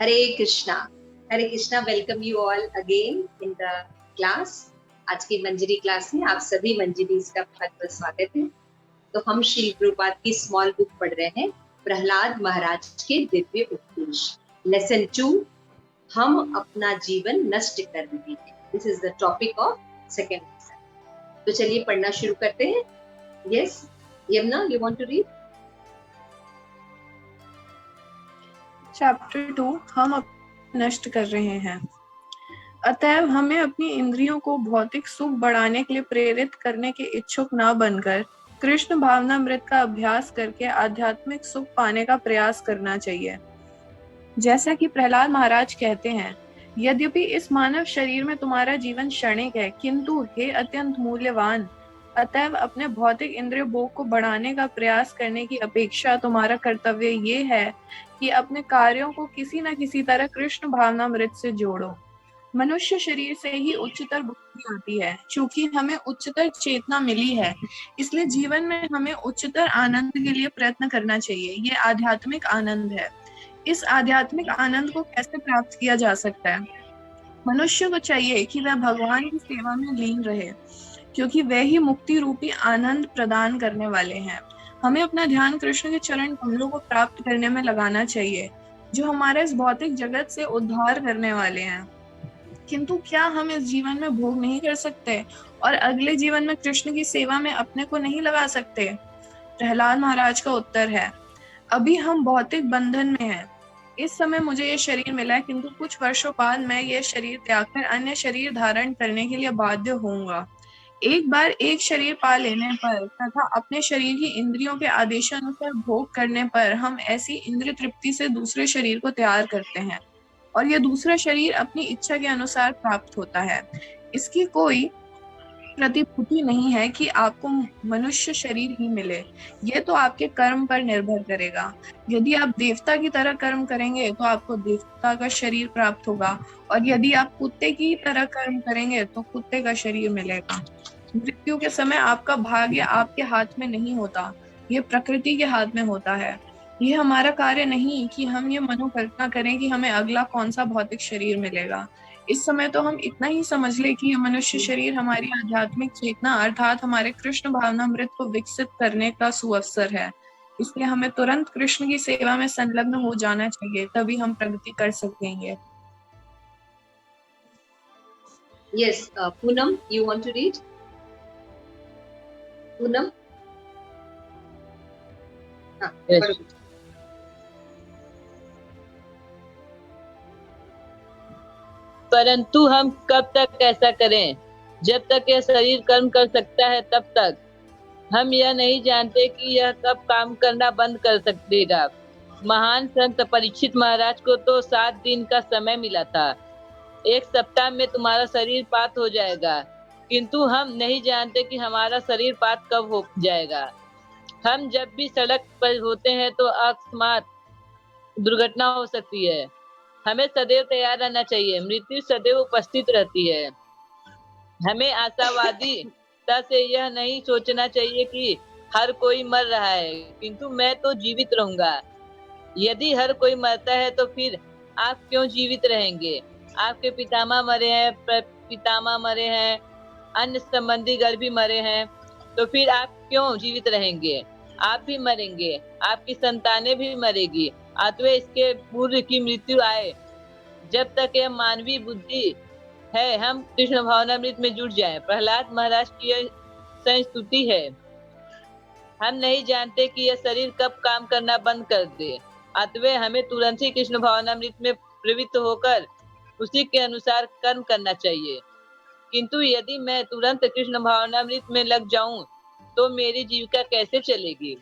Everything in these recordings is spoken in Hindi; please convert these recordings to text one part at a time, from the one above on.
Hare Krishna, welcome you all again in the class. आज की मंजरी क्लास में आप सभी मंजरीज का बहुत बहुत स्वागत है। तो हम श्री प्रभुपाद की स्मॉल बुक पढ़ रहे हैं, प्रहलाद महाराज के दिव्य उपदेश, लेसन 2। हम अपना जीवन नष्ट कर रहे हैं। This is the topic of second lesson. तो चलिए पढ़ना शुरू करते हैं। Yes Yamuna, you want to read? Chapter 2, हम नष्ट कर रहे हैं। अतएव हमें अपनी इंद्रियों को भौतिक सुख बढ़ाने के लिए प्रेरित करने के इच्छुक न बनकर कृष्ण भावनामृत का अभ्यास करके आध्यात्मिक सुख पाने का प्रयास करना चाहिए। जैसा कि प्रहलाद महाराज कहते हैं, यद्यपि इस मानव शरीर में तुम्हारा जीवन क्षणिक है, किंतु हे अत्यंत मूल्यवान, अतएव अपने भौतिक इंद्रिय भोग को बढ़ाने का प्रयास करने की अपेक्षा तुम्हारा कर्तव्य ये है कि अपने कार्यों को किसी न किसी तरह कृष्ण भावनामृत से जोड़ो। मनुष्य शरीर से ही उच्चतर बुद्धि आती है। चूंकि हमें उच्चतर चेतना मिली है, इसलिए जीवन में हमें उच्चतर आनंद के लिए प्रयत्न करना चाहिए। ये आध्यात्मिक आनंद है। इस आध्यात्मिक आनंद को कैसे प्राप्त किया जा सकता है? मनुष्य को चाहिए कि वह भगवान की सेवा में लीन रहे, क्योंकि वह ही मुक्ति रूपी आनंद प्रदान करने वाले हैं। हमें अपना ध्यान कृष्ण के चरण कमलों को प्राप्त करने में लगाना चाहिए, जो हमारे इस भौतिक जगत से उद्धार करने वाले हैं। किंतु क्या हम इस जीवन में भोग नहीं कर सकते और अगले जीवन में कृष्ण की सेवा में अपने को नहीं लगा सकते? प्रहलाद महाराज का उत्तर है, अभी हम भौतिक बंधन में हैं। इस समय मुझे ये शरीर मिला है, किंतु कुछ वर्षों बाद मैं ये शरीर त्याग कर अन्य शरीर धारण करने के लिए बाध्य होऊंगा। एक बार एक शरीर पा लेने पर तथा अपने शरीर की इंद्रियों के आदेशानुसार भोग करने पर हम ऐसी इंद्रिय तृप्ति से दूसरे शरीर को तैयार करते हैं और यह दूसरा शरीर अपनी इच्छा के अनुसार प्राप्त होता है। इसकी कोई प्रतिभूति नहीं है कि आपको मनुष्य शरीर ही मिले। यह तो आपके कर्म पर निर्भर करेगा। यदि आप देवता की तरह कर्म करेंगे तो आपको देवता का शरीर प्राप्त होगा, और यदि आप कुत्ते की तरह कर्म करेंगे तो कुत्ते का शरीर मिलेगा। मृत्यु के समय आपका भाग्य आपके हाथ में नहीं होता, यह प्रकृति के हाथ में होता है। यह हमारा कार्य नहीं कि हम ये मनोकल्पना करें कि हमें अगला कौन सा भौतिक शरीर मिलेगा। इस समय तो हम इतना ही समझ ले कि यह मनुष्य शरीर हमारी आध्यात्मिक चेतना अर्थात हमारे कृष्ण भावनामृत को विकसित करने का सुअवसर है। इसलिए हमें तुरंत कृष्ण की सेवा में संलग्न हो जाना चाहिए, तभी हम प्रगति कर सकेंगे। Yes, Poonam, you want to read? Poonam? हाँ, Yes. परंतु हम कब तक ऐसा करें? जब तक यह शरीर कर्म कर सकता है तब तक। हम यह नहीं जानते कि यह कब काम करना बंद कर देगा। महान संत परीक्षित महाराज को तो 7 दिन का समय मिला था। 1 सप्ताह में तुम्हारा शरीर पात हो जाएगा, किंतु हम नहीं जानते कि हमारा शरीर पात कब हो जाएगा। हम जब भी सड़क पर होते हैं तो अकस्मात दुर्घटना हो सकती है। हमें सदैव तैयार रहना चाहिए। मृत्यु सदैव उपस्थित रहती है। हमें आशावादिता से यह नहीं सोचना चाहिए कि हर कोई मर रहा है, किंतु मैं तो जीवित रहूंगा। यदि हर कोई मरता है तो फिर आप क्यों जीवित रहेंगे? आपके पितामह मरे हैं, पितामह मरे हैं, अन्य संबंधीगण भी मरे हैं, तो फिर आप क्यों जीवित रहेंगे? आप भी मरेंगे, आपकी संतानें भी मरेगी। अतः इसके पूर्व की मृत्यु आए, जब तक यह मानवीय बुद्धि है, हम कृष्ण भावनामृत में जुट जाएं। प्रहलाद महाराज की यह संस्तुति है। हम नहीं जानते कि यह शरीर कब काम करना बंद कर दे, अतः हमें तुरंत ही कृष्ण भावनामृत में प्रवृत्त होकर उसी के अनुसार कर्म करना चाहिए। किंतु यदि मैं तुरंत कृष्ण भावनामृत में लग जाऊं तो मेरी जीविका कैसे चलेगी?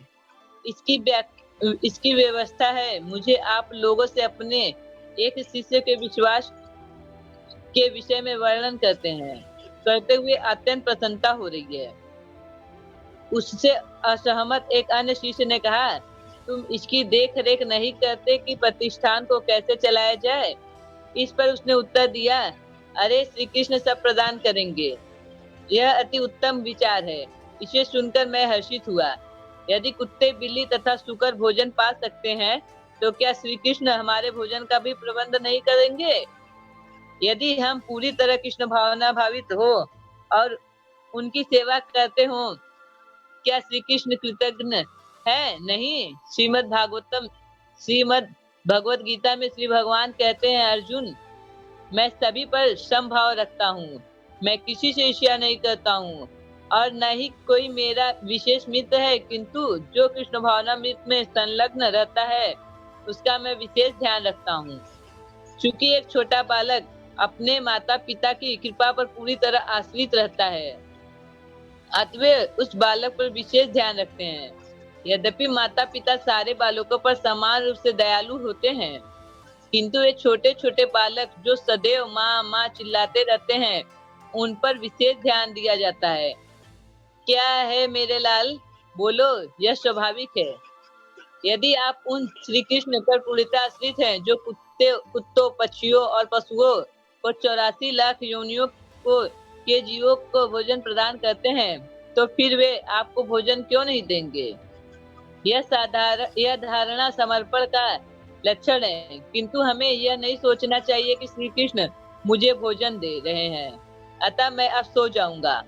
इसकी व्यवस्था है। मुझे आप लोगों से अपने एक शिष्य के विश्वास के विषय में वर्णन करते हुए अत्यंत प्रसन्नता हो रही है। उससे असहमत एक अन्य शिष्य ने कहा, तुम इसकी देख रेख नहीं करते कि प्रतिष्ठान को कैसे चलाया जाए? इस पर उसने उत्तर दिया, अरे श्री कृष्ण सब प्रदान करेंगे। यह अति उत्तम विचार है। इसे सुनकर मैं हर्षित हुआ। यदि कुत्ते, बिल्ली तथा सूकर भोजन पा सकते हैं तो क्या श्री कृष्ण हमारे भोजन का भी प्रबंध नहीं करेंगे? यदि हम पूरी तरह कृष्ण भावना भावित हो और उनकी सेवा करते हो, क्या श्री कृष्ण कृतज्ञ है? नहीं। श्रीमद् भगवत गीता में श्री भगवान कहते हैं, अर्जुन, मैं सभी पर समभाव रखता हूँ, मैं किसी से ईर्ष्या नहीं करता हूँ और न ही कोई मेरा विशेष मित्र है, किंतु जो कृष्ण भावनामृत में संलग्न रहता है उसका मैं विशेष ध्यान रखता हूँ। चूंकि एक छोटा बालक अपने माता पिता की कृपा पर पूरी तरह आश्रित रहता है, अतः उस बालक पर विशेष ध्यान रखते हैं। यद्यपि माता पिता सारे बालकों पर समान रूप से दयालु होते हैं, किंतु ये छोटे छोटे बालक जो सदैव माँ माँ चिल्लाते रहते हैं, उन पर विशेष ध्यान दिया जाता है। क्या है मेरे लाल, बोलो, यह स्वाभाविक है। यदि आप उन श्री कृष्ण पर पूर्णतः आश्रित हैं जो कुत्तों, पक्षियों और पशुओं को 84 लाख योनियों के जीवों को भोजन प्रदान करते हैं, तो फिर वे आपको भोजन क्यों नहीं देंगे? यह धारणा समर्पण का लक्षण है, किंतु हमें यह नहीं सोचना चाहिए कि श्री कृष्ण मुझे भोजन दे रहे हैं, अतः मैं अब सो जाऊंगा।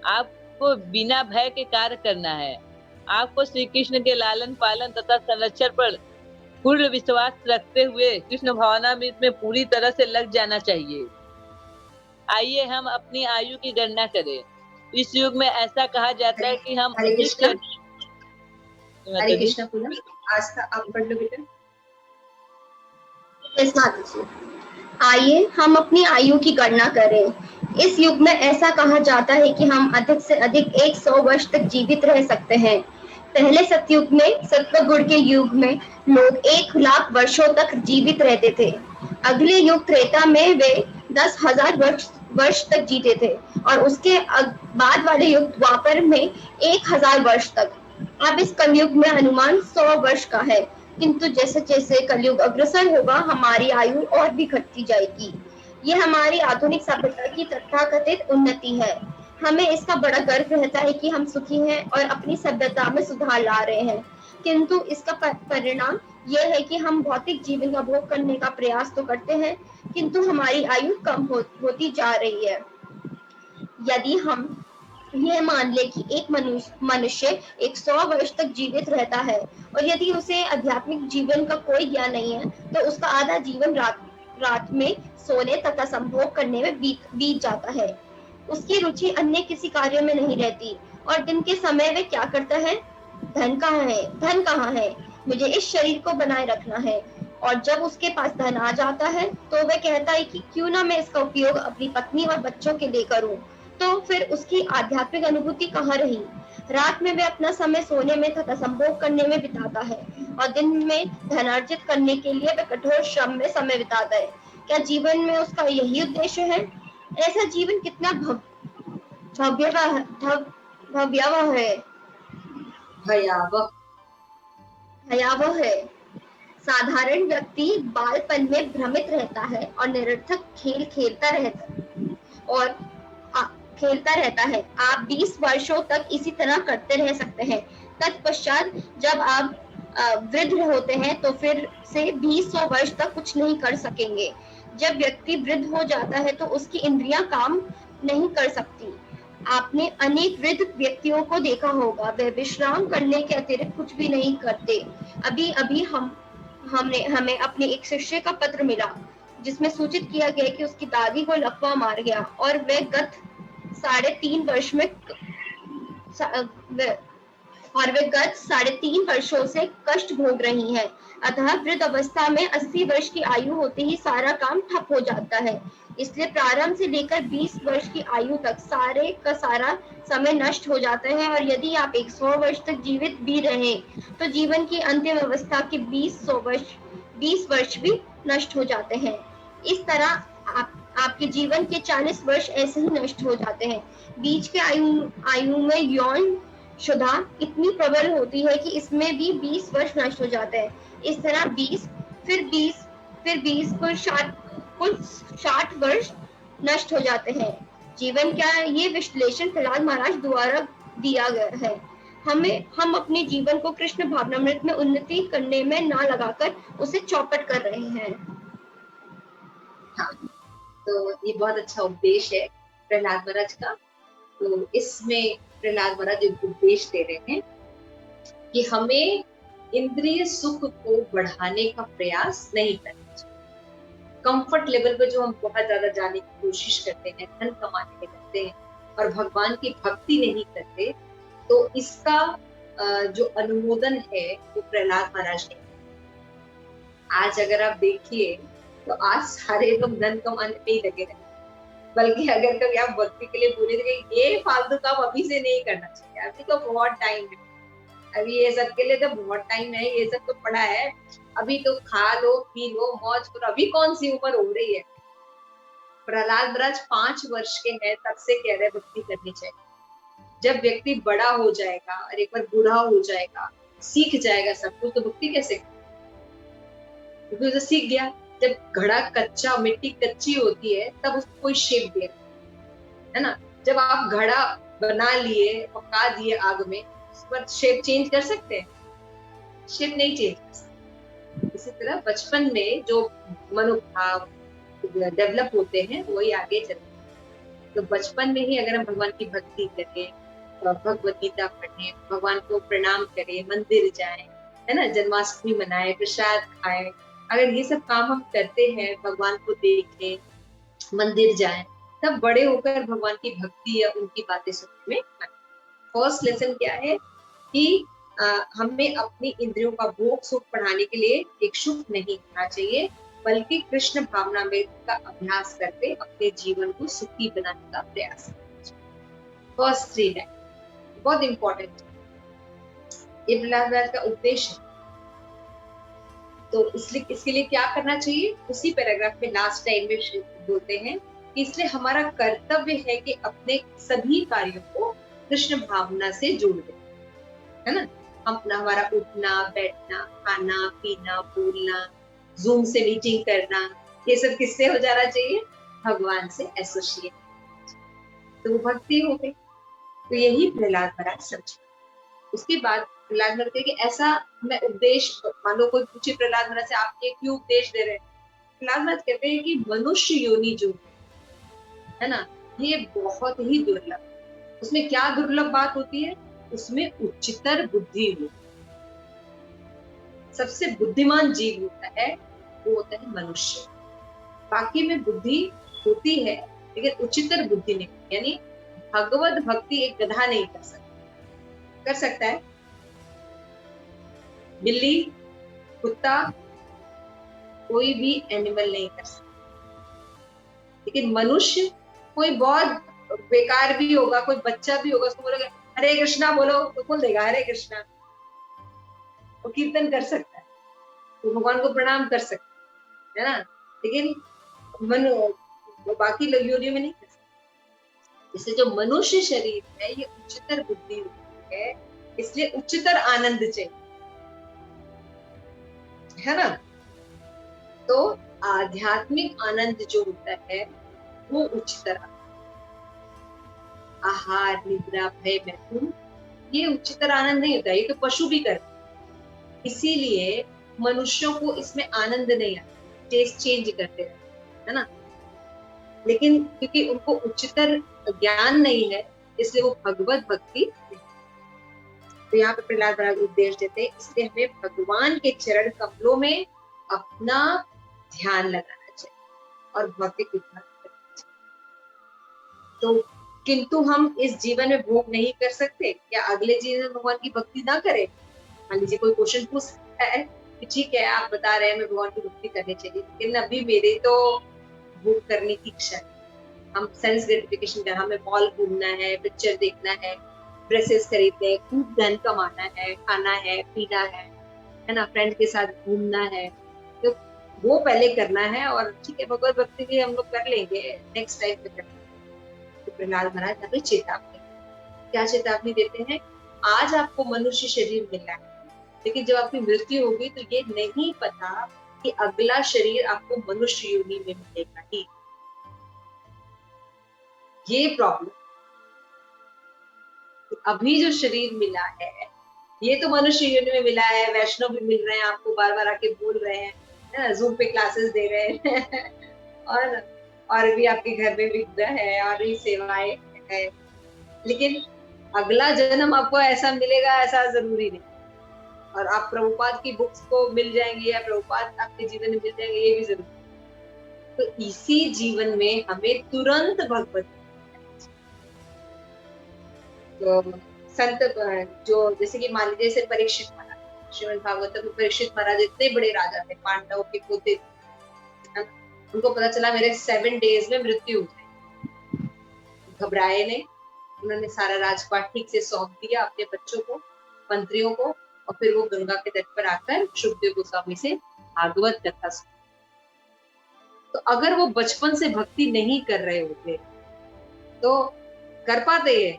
आपको बिना भय के कार्य करना है। आपको श्री कृष्ण के लालन पालन तथा संरक्षण पर पूर्ण विश्वास रखते हुए कृष्ण भावनामृत में पूरी तरह से लग जाना चाहिए। आइए हम अपनी आयु की गणना करें। इस युग में ऐसा कहा जाता है कि हम हरे कृष्ण पूनम, आज का आप पढ़ लो बेटा। आइए हम अपनी आयु की गणना करें। इस युग में ऐसा कहा जाता है कि हम अधिक से अधिक 100 वर्ष तक जीवित रह सकते हैं। पहले सतयुग में, सत्वगुण के युग में लोग 1 लाख वर्षों तक जीवित रहते थे। अगले युग त्रेता में वे 10,000 वर्ष तक जीते थे और उसके बाद वाले युग द्वापर में 1,000 वर्ष तक। अब इस कलयुग में अनुमान 100 वर्ष का है, किंतु जैसे जैसे कलयुग अग्रसर होगा हमारी आयु और भी घटती जाएगी। ये हमारी आधुनिक सभ्यता की तथाकथित उन्नति है। हमें इसका बड़ा गर्व रहता है कि हम सुखी हैं और अपनी सभ्यता में सुधार ला रहे हैं, किंतु इसका परिणाम यह है कि हम भौतिक जीवन का भोग करने का प्रयास तो करते हैं, किंतु हमारी आयु कम होती जा रही है। यदि हम यह मान ले कि एक मनुष्य 100 वर्ष तक जीवित रहता है और यदि उसे आध्यात्मिक जीवन का कोई ज्ञान नहीं है, तो उसका आधा जीवन रात में सोने तथा संभोग करने में बीत जाता है। उसकी रुचि अन्य किसी कार्य में नहीं रहती और दिन के समय वे क्या करता है? धन कहाँ है, मुझे इस शरीर को बनाए रखना है। और जब उसके पास धन आ जाता है तो वह कहता है कि क्यों ना मैं इसका उपयोग अपनी पत्नी और बच्चों के लिए करूं। तो फिर उसकी आध्यात्मिक अनुभूति कहाँ रही? रात में वह अपना समय सोने में तथा संभोग करने में बिताता है और दिन में धनार्जित करने के लिए वह कठोर श्रम में समय बिताता है। क्या जीवन में उसका यही उद्देश्य है? ऐसा जीवन कितना भयावह है। साधारण व्यक्ति बालपन में भ्रमित रहता है और निरर्थक खेल खेलता रहता है। आप 20 वर्षों तक इसी तरह करते रह सकते हैं। तत्पश्चात जब आप वृद्ध होते हैं तो फिर से 200 वर्ष तक कुछ नहीं कर सकेंगे। जब व्यक्ति वृद्ध हो जाता है तो उसकी इंद्रियां काम नहीं कर सकती। आपने अनेक वृद्ध व्यक्तियों को देखा होगा, वे विश्राम करने के अतिरिक्त कुछ भी नहीं करते। अभी हमें अपने एक शिष्य का पत्र मिला जिसमें सूचित किया गया कि उसकी दादी को लकवा मार गया और वे गत 3.5 वर्षों से कष्ट भोग रही हैं। अतः वृद्ध अवस्था में 80 वर्ष की आयु होते ही सारा काम ठप हो जाता है। इसलिए प्रारंभ से लेकर 20 वर्ष की आयु तक सारे का सारा समय नष्ट हो जाता है और यदि आप 100 वर्ष तक जीवित भी रहे तो जीवन की अंतिम अवस्था के 20 वर्ष भी नष्ट हो जाते हैं। इस तरह आपके जीवन के 40 वर्ष ऐसे ही नष्ट हो जाते हैं। बीच के आयु में यौन शुदा इतनी प्रबल होती है कि इसमें भी 20 वर्ष नष्ट हो जाते हैं। इस तरह 20 कुल 60 वर्ष नष्ट हो जाते हैं। जीवन क्या, ये विश्लेषण प्रहलाद महाराज द्वारा दिया गया है। हम अपने जीवन को कृष्ण भावनामृत में उन्नति करने में ना लगाकर उसे चौपट कर रहे हैं। हाँ, तो ये बहुत अच्छा उपदेश है प्रहलाद महाराज का। तो इसमें प्रहलाद महाराज एक उपदेश दे रहे हैं कि हमें इंद्रिय सुख को बढ़ाने का प्रयास नहीं करना चाहिए। कंफर्ट लेवल पे जो हम बहुत ज्यादा जाने की कोशिश करते हैं, धन कमाने के करते हैं और भगवान की भक्ति नहीं करते, तो इसका जो अनुमोदन है वो प्रहलाद महाराज ने। आज अगर आप देखिए तो आज सारे लोग धन कमाने में ही लगे रहते, बल्कि अगर कभी आप भक्ति के लिए बोले तो ये फालतू काम अभी से नहीं करना चाहिए, अभी तो बहुत टाइम है, अभी ये सब के लिए तो बहुत टाइम है, ये सब तो पड़ा है, अभी तो खा लो पी लो मौज करो, अभी कौन सी उम्र हो रही है। प्रहलाद महाराज 5 वर्ष के हैं तब से कह रहे भक्ति करनी चाहिए। जब व्यक्ति बड़ा हो जाएगा और एक बार बूढ़ा हो जाएगा, सीख जाएगा सब कुछ, तो भक्ति कैसे करेगा? क्योंकि उसे सीख गया। जब घड़ा कच्चा, मिट्टी कच्ची होती है तब उसको कोई शेप दे, है ना। जब आप घड़ा बना लिए, पका दिए आग में, उस पर शेप चेंज कर सकते हैं? शेप नहीं चेंज कर सकते। इसी तरह बचपन में जो मनोभाव डेवलप होते हैं वही आगे चलते हैं। तो बचपन में ही अगर हम भगवान की भक्ति करें, भगवत गीता पढ़ें, भगवान को प्रणाम करें, मंदिर जाएं, है ना, जन्माष्टमी मनाएं, प्रसाद खाएं, अगर ये सब काम हम करते हैं, भगवान को देखें, मंदिर जाएं, तब बड़े होकर भगवान की भक्ति या उनकी बातें सुनने में आए। फर्स्ट लेसन क्या है कि हमें अपनी इंद्रियों का भोग सुख बढ़ाने के लिए इच्छुक नहीं होना चाहिए, बल्कि कृष्ण भावनामृत का अभ्यास करके अपने जीवन को सुखी बनाने का प्रयास करना चाहिए। फर्स्ट 3 है बहुत इंपॉर्टेंट, ये प्रहलाद महाराज का उपदेश है। तो इसलिए इसके लिए क्या करना चाहिए, उसी पैराग्राफ में लास्ट टाइम में बोलते हैं कि इसलिए हमारा कर्तव्य है कि अपने सभी कार्यों को कृष्ण भावना से जोड़ दें, है ना। हमारा उठना बैठना, खाना पीना, बोलना, जूम से मीटिंग करना, ये सब किससे हो जाना चाहिए? भगवान से एसोसिएट, तो वो भक्ति हो गई। तो यही प्रहलाद महाराज समझे। उसके बाद प्रहलाद महाराज कहते कि ऐसा मैं उपदेश, मान लो कोई पूछे प्रहलाद महाराज से आप ये क्यों उपदेश दे रहे हैं, प्रहलाद महाराज कहते हैं कि मनुष्य योनि जो है ना, ये बहुत ही दुर्लभ। उसमें क्या दुर्लभ बात होती है? उसमें उच्चतर बुद्धि होती है। सबसे बुद्धिमान जीव होता है वो होता है मनुष्य। बाकी में बुद्धि होती है लेकिन उच्चतर बुद्धि नहीं, यानी भगवत भक्ति एक गधा नहीं कर सकता। कर सकता है बिल्ली, कुत्ता, कोई भी एनिमल नहीं कर सकता। लेकिन मनुष्य, कोई बहुत बेकार भी होगा, कोई बच्चा भी होगा, उसको बोलोगे हरे कृष्णा बोलो तो बोल देगा हरे कृष्णा। वो कीर्तन कर सकता है, वो भगवान को प्रणाम कर सकता है ना, लेकिन बाकी योनियों में नहीं कर सकता। इससे जो मनुष्य शरीर है ये उच्चतर बुद्धि होती है, इसलिए उच्चतर आनंद चाहिए, है ना। तो आध्यात्मिक आनंद जो होता है वो उच्चतर आनंद। आहार, निद्रा, भय, मैथुन, ये उच्चतर आनंद नहीं होता, ये तो पशु भी करते। इसीलिए मनुष्यों को इसमें आनंद नहीं आता, टेस्ट चेंज करते रहते, है ना। लेकिन क्योंकि उनको उच्चतर ज्ञान नहीं है, इसलिए वो भगवत भक्ति नहीं। तो यहाँ पे प्रहलाद महाराज उपदेश देते हैं, इसलिए हमें भगवान के चरण कमलों में अपना ध्यान लगाना चाहिए और भौतिक विधान करना चाहिए। तो किंतु हम इस जीवन में भोग नहीं कर सकते, या अगले जीवन में भगवान की भक्ति ना करें? मान लीजिए कोई क्वेश्चन पूछ सकता है कि ठीक है आप बता रहे हैं मैं भगवान की भक्ति करनी चाहिए, लेकिन अभी मेरे तो भोग करने की इच्छा है, हम सेंस ग्रेटिफिकेशन कर, हमें मॉल घूमना है, पिक्चर देखना है, ड्रेसेस खरीदने हैं, खूब धन कमाना है, खाना है, पीना है ना, फ्रेंड के साथ घूमना है, तो वो पहले करना है। और ठीक है भगवत भक्ति भी हम लोग कर लेंगे नेक्स्ट टाइम पे करना। तो प्रहलाद महाराज यहाँ पे चेतावनी, क्या चेतावनी देते हैं? आज आपको मनुष्य शरीर मिला है, लेकिन जब आपकी मृत्यु होगी तो ये नहीं पता कि अगला शरीर आपको मनुष्य योनि में मिलेगा ही। ये प्रॉब्लम, अभी जो शरीर मिला है, ये तो मनुष्य योनि में मिला है, वैष्णव भी मिल रहे हैं, आपको बार बार आके बोल रहे हैं, है ना, जूम पे क्लासेस दे रहे हैं और भी आपके घर में विग्रह है और भी सेवाएं है, लेकिन अगला जन्म आपको ऐसा मिलेगा ऐसा जरूरी नहीं। और आप प्रभुपाद की बुक्स को मिल जाएंगे या प्रभुपाद आपके जीवन में मिल जाएंगे, ये भी जरूरी। तो इसी जीवन में हमें तुरंत भगवत, तो संत जो जैसे कि मान लीजिए जैसे परीक्षित महाराज, श्रीमद् भागवत में परीक्षित महाराज इतने बड़े राजा थे, पांडवों के पोते थे, उनको पता चला मेरे 7 डेज में मृत्यु हो जाएगी, घबराए नहीं, उन्होंने सारा राजपाट ठीक से सौंप दिया अपने बच्चों को, मंत्रियों को, और फिर वो गंगा के तट पर आकर शुकदेव गोस्वामी से भागवत कथा सुनी। तो अगर वो बचपन से भक्ति नहीं कर रहे होते तो कर पाते ये?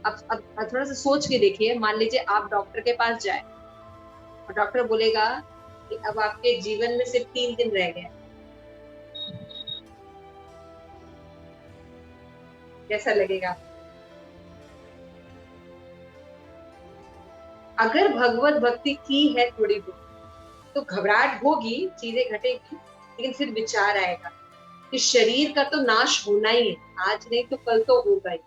अब थोड़ा सा सोच के देखिए, मान लीजिए आप डॉक्टर के पास जाए और डॉक्टर बोलेगा कि अब आपके जीवन में सिर्फ 3 दिन रह गए, कैसा लगेगा? अगर भगवत भक्ति की है थोड़ी बहुत तो घबराहट होगी, चीजें घटेगी, लेकिन फिर विचार आएगा कि शरीर का तो नाश होना ही है, आज नहीं तो कल तो होगा ही।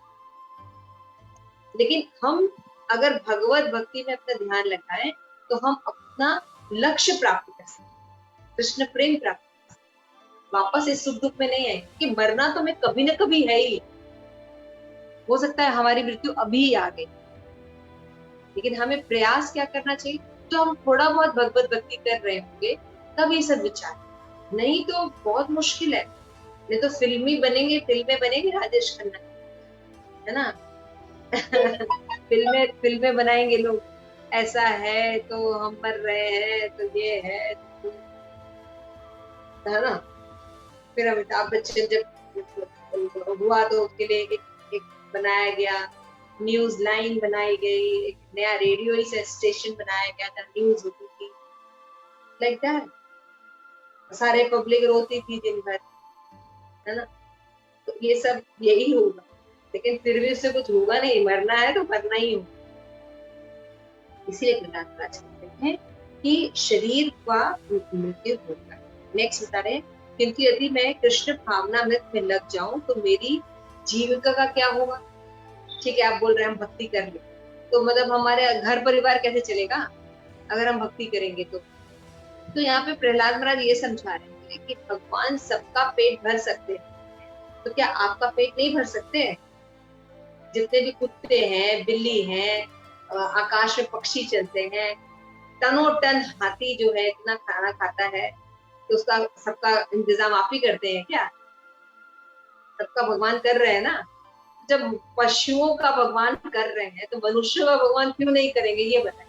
लेकिन हम अगर भगवत भक्ति में अपना ध्यान लगाएं तो हम अपना लक्ष्य प्राप्त कर सकते, कृष्ण प्रेम प्राप्त कर सकते, वापस इस सुख दुख में नहीं आए कि मरना तो मैं कभी ना कभी है ही, हो सकता है हमारी मृत्यु अभी आ गई, लेकिन हमें प्रयास क्या करना चाहिए? तो हम थोड़ा बहुत भगवत भक्ति कर रहे होंगे तब ये सब विचार, नहीं तो बहुत मुश्किल है। नहीं तो फिल्में बनेंगे राजेश खन्ना, है ना फिल्में बनाएंगे लोग, ऐसा है तो हम मर रहे हैं, तो ये है तो, है ना। फिर अमिताभ बच्चन जब हुआ तो उसके लिए एक बनाया गया, न्यूज लाइन बनाई गई, एक नया रेडियो स्टेशन बनाया गया था, न्यूज होती थी लाइक दैट, सारे पब्लिक रोती थी दिन भर, है ना। तो ये सब यही होगा, लेकिन फिर भी उससे कुछ होगा नहीं, मरना है तो मरना ही होगा। इसीलिए प्रहलाद महाराज कहते हैं कि शरीर का मृत्यु होगा। नेक्स्ट बता रहे हैं, क्योंकि यदि मैं कृष्ण भावनामृत में लग जाऊं तो मेरी जीविका का क्या होगा? ठीक है, आप बोल रहे हैं हम भक्ति कर ले, तो मतलब हमारे घर परिवार कैसे चलेगा अगर हम भक्ति करेंगे तो यहाँ पे प्रहलाद महाराज ये समझा रहे हैं कि भगवान सबका पेट भर सकते हैं, तो क्या आपका पेट नहीं भर सकते हैं? जितने भी कुत्ते हैं, बिल्ली हैं, आकाश में पक्षी चलते हैं, टनों टन हाथी जो है इतना खाना खाता है, तो उसका सबका इंतजाम आप ही करते हैं क्या? सबका भगवान कर रहे हैं ना। जब पशुओं का भगवान कर रहे हैं तो मनुष्यों का भगवान क्यों नहीं करेंगे, ये बताइए।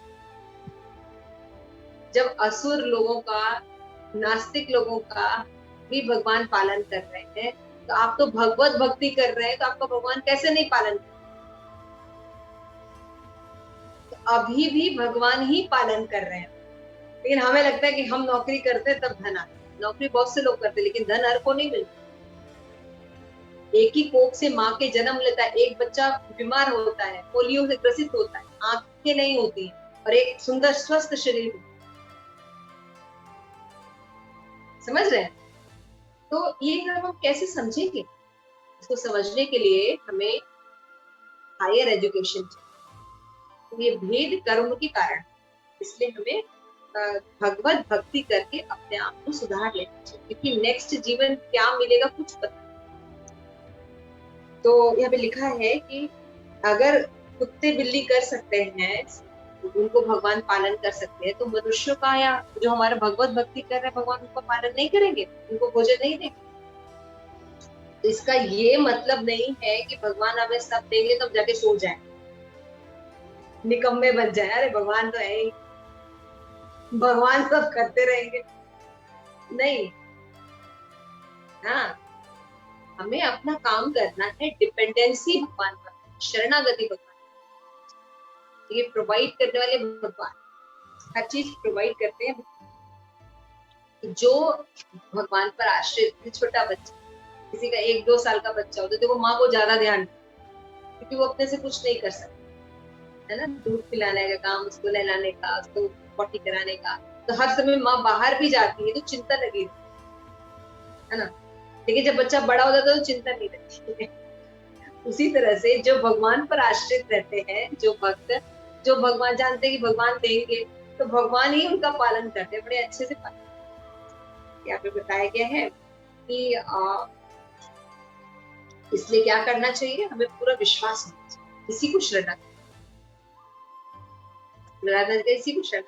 जब असुर लोगों का, नास्तिक लोगों का भी भगवान पालन कर रहे हैं, तो आप तो भगवत भक्ति कर रहे हैं, तो आपका भगवान कैसे नहीं पालन कर? तो अभी भी भगवान ही पालन कर रहे हैं, लेकिन हमें लगता है कि हम नौकरी करते हैं तब धन आता है। नौकरी बहुत से लोग करते हैं, लेकिन धन हर को नहीं मिलता। एक ही कोख से माँ के जन्म लेता है, एक बच्चा बीमार होता है, पोलियो से ग्रसित होता है, आंखें नहीं होती है, और एक सुंदर स्वस्थ शरीर होता है। समझ रहे हैं? तो ये हम कैसे समझेंगे? इसको समझने के लिए हमें हायर एजुकेशन चाहिए। तो ये भेद कर्म के कारण, इसलिए हमें भगवत भक्ति करके अपने आप को सुधार लेना चाहिए, क्योंकि नेक्स्ट जीवन क्या मिलेगा कुछ पता। तो यहाँ पे लिखा है कि अगर कुत्ते बिल्ली कर सकते हैं, उनको भगवान पालन कर सकते हैं, तो मनुष्यों का या जो हमारा भगवत भक्ति कर रहे हैं भगवान उनको पालन नहीं करेंगे, उनको भोजन नहीं देंगे। तो इसका ये मतलब नहीं है कि भगवान हमें सब देंगे तो जाके सो जाए, निकम्मे बन जाए, अरे भगवान तो है ही, भगवान सब करते रहेंगे, नहीं। हाँ, हमें अपना काम करना है, डिपेंडेंसी भगवान पर, शरणागति भगवान, ये प्रोवाइड करने वाले भगवान हर चीज प्रोवाइड करते हैं। जो भगवान पर आश्रित है, छोटा बच्चा किसी का 1-2 साल का बच्चा होता है तो वो माँ को ज्यादा ध्यान, क्योंकि वो अपने से कुछ नहीं कर सकती, है ना, दूध पिलाने का काम, उसको नहलाने का, उसको पॉटी कराने का, तो हर समय माँ बाहर भी जाती है तो चिंता लगी रहती है ना। लेकिन जब बच्चा बड़ा हो जाता है तो चिंता नहीं रहती है। उसी तरह से जो भगवान पर आश्रित रहते हैं, जो भक्त, जो भगवान जानते हैं कि भगवान देंगे, तो भगवान ही उनका पालन करते हैं, बड़े अच्छे से पालन। यहाँ पे बताया गया है कि इसलिए क्या करना चाहिए, हमें पूरा विश्वास होना चाहिए, इसी को शरण इसी को शरण।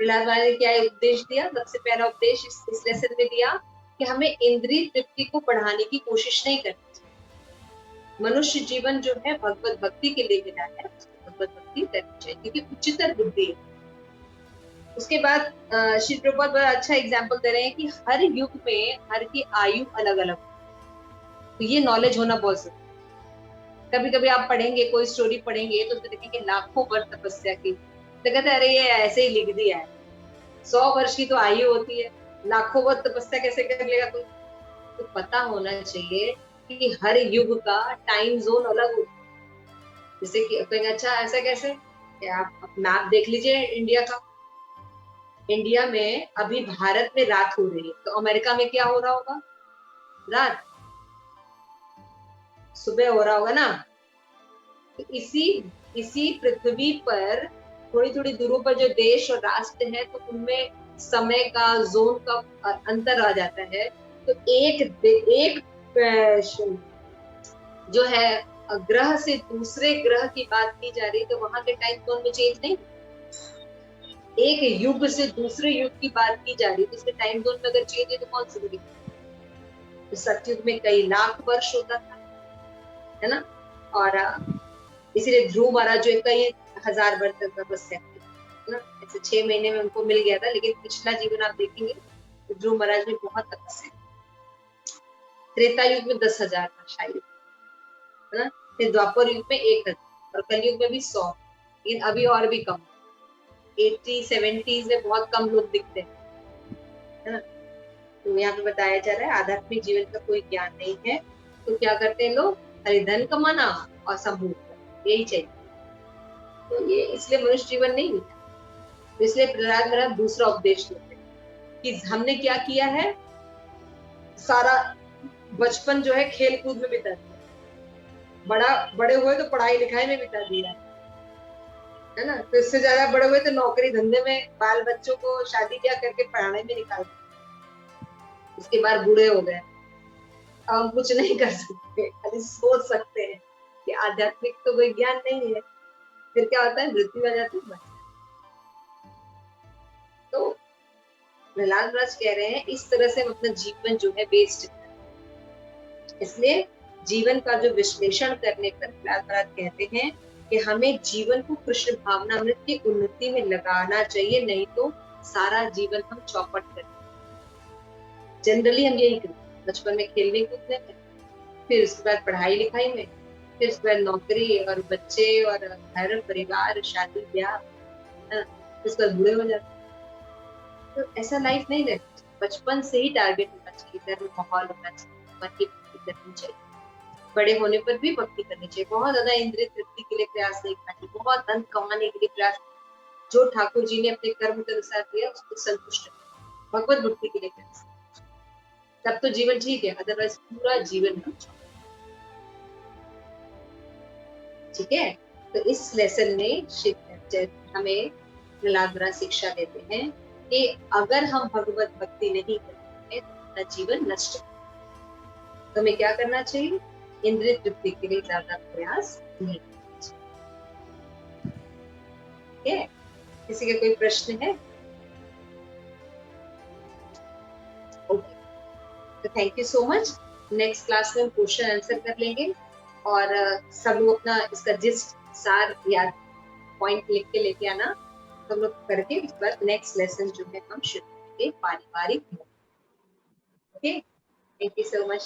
प्रहलाद महाराज ने क्या उपदेश दिया, सबसे पहला उपदेश इस लेसन में दिया कि हमें इंद्रिय तृप्ति को बढ़ाने की कोशिश नहीं करनी चाहिए। मनुष्य जीवन जो है भगवत भक्ति के लिए मिला है, भगवत भक्ति करनी चाहिए, क्योंकि उच्चतर बुद्धि है। उसके बाद श्री प्रभुपाद बड़ा अच्छा एग्जाम्पल दे रहे हैं कि हर युग में हर की आयु अलग अलग, तो ये नॉलेज होना बहुत जरूरी। कभी कभी आप पढ़ेंगे, कोई स्टोरी पढ़ेंगे तो उसमें देखेंगे लाखों वर्ष तपस्या की, तो कहते हैं अरे ये ऐसे ही लिख दिया है, 100 वर्ष की तो आयु होती है, लाखों वर्ष तपस्या कैसे कर लेगा कोई। तो पता होना चाहिए कि हर युग का टाइम जोन अलग होता है। जैसे कि कहेंगे अच्छा ऐसा कैसे, आप मैप देख लीजिए इंडिया का, इंडिया में अभी भारत में रात हो रही है, तो अमेरिका में क्या हो रहा होगा, रात, सुबह हो रहा होगा ना। तो इसी पृथ्वी पर थोड़ी थोड़ी दूरों पर जो देश और राष्ट्र है, तो उनमें समय का जोन का अंतर आ जाता है। तो एक जो है ग्रह से दूसरे ग्रह की बात की जा रही है, तो वहां के टाइम जोन में चेंज नहीं। एक युग से दूसरे युग की बात की जा रही है, तो उसके टाइम जोन में अगर चेंज है तो कौन सी बड़ी। तो सतयुग में कई लाख वर्ष होता था, है ना, और इसीलिए ध्रुव महाराज जो कई हजार वर्ष तक तपस्या की, है ना, ऐसे 6 महीने में उनको मिल गया था, लेकिन पिछला जीवन आप देखेंगे तो ध्रुव महाराज ने बहुत तपस्या की। त्रेता युग में 10,000 था शायद, है ना, फिर द्वापर युग में 1,000 और कलयुग में भी 100, लेकिन अभी और भी कम, 80-70 में बहुत कम लोग दिखते हैं, है ना। तो यहाँ पे बताया जा रहा है आध्यात्मिक जीवन का कोई ज्ञान नहीं है, तो क्या करते हैं लोग, अरे धन कमाना और संभोग, यही चाहिए। तो ये इसलिए मनुष्य जीवन नहीं मिला। तो इसलिए प्रहलाद महाराज दूसरा उपदेश देते हैं कि हमने क्या किया है, सारा बचपन जो है खेल कूद में बिता दिया, बड़े हुए तो पढ़ाई लिखाई में बिता दिया, है ना, तो इससे ज्यादा बड़े हुए तो नौकरी धंधे में, बाल बच्चों को शादी ब्याह करके पढ़ाने में निकाल दिया। उसके बाद बूढ़े हो गए, हम कुछ नहीं कर सकते, खाली सोच सकते हैं कि आध्यात्मिक तो कोई ज्ञान नहीं है। फिर क्या होता है, मृत्यु आ जाती है। तो प्रहलाद महाराज कह रहे हैं इस तरह से हम अपना जीवन जो है वेस्ट करते। इसलिए जीवन का जो विश्लेषण करने पर प्रहलाद महाराज कहते हैं कि हमें जीवन को कृष्ण भावनामृत की उन्नति में लगाना चाहिए, नहीं तो सारा जीवन हम चौपट करते। जनरली हम यही करते, बचपन में खेलने कूदने में, फिर उसके बाद पढ़ाई लिखाई में, फिर उसके बाद नौकरी और बच्चे और घर परिवार शादी ब्याह, उसके बाद बूढ़े हो जाते। तो ऐसा लाइफ नहीं रहती। बचपन से ही टारगेट होना चाहिए, घर में माहौल होना चाहिए, मन की भक्ति करनी चाहिए, बड़े होने पर भी भक्ति करनी चाहिए, बहुत ज्यादा इंद्रिय तृप्ति के लिए प्रयास नहीं करना चाहिए, बहुत धन कमाने के लिए प्रयास, जो ठाकुर जी ने अपने कर्म के अनुसार दिया उसको संतुष्ट भगवत भक्ति के लिए प्रयास, तब तो जीवन ठीक है, अदरवाइज पूरा जीवन ठीक है। तो इस लेसन में हमें प्रहलाद महाराज शिक्षा देते हैं कि अगर हम भगवत भक्ति नहीं करते तो अपना जीवन नष्ट है। तो हमें क्या करना चाहिए, इंद्रिय तृप्ति के लिए ज्यादा प्रयास नहीं करना चाहिए। ठीक है, किसी का कोई प्रश्न है? ओके, तो thank you so much. Next class में हम क्वेश्चन आंसर कर लेंगे और सब लोग अपना इसका जिस्ट सार याद पॉइंट लिख के लेके आना, सब लोग करके इस बार नेक्स्ट लेसन जो है हम शुरू करेंगे पारिवारिक। Okay, thank you so much.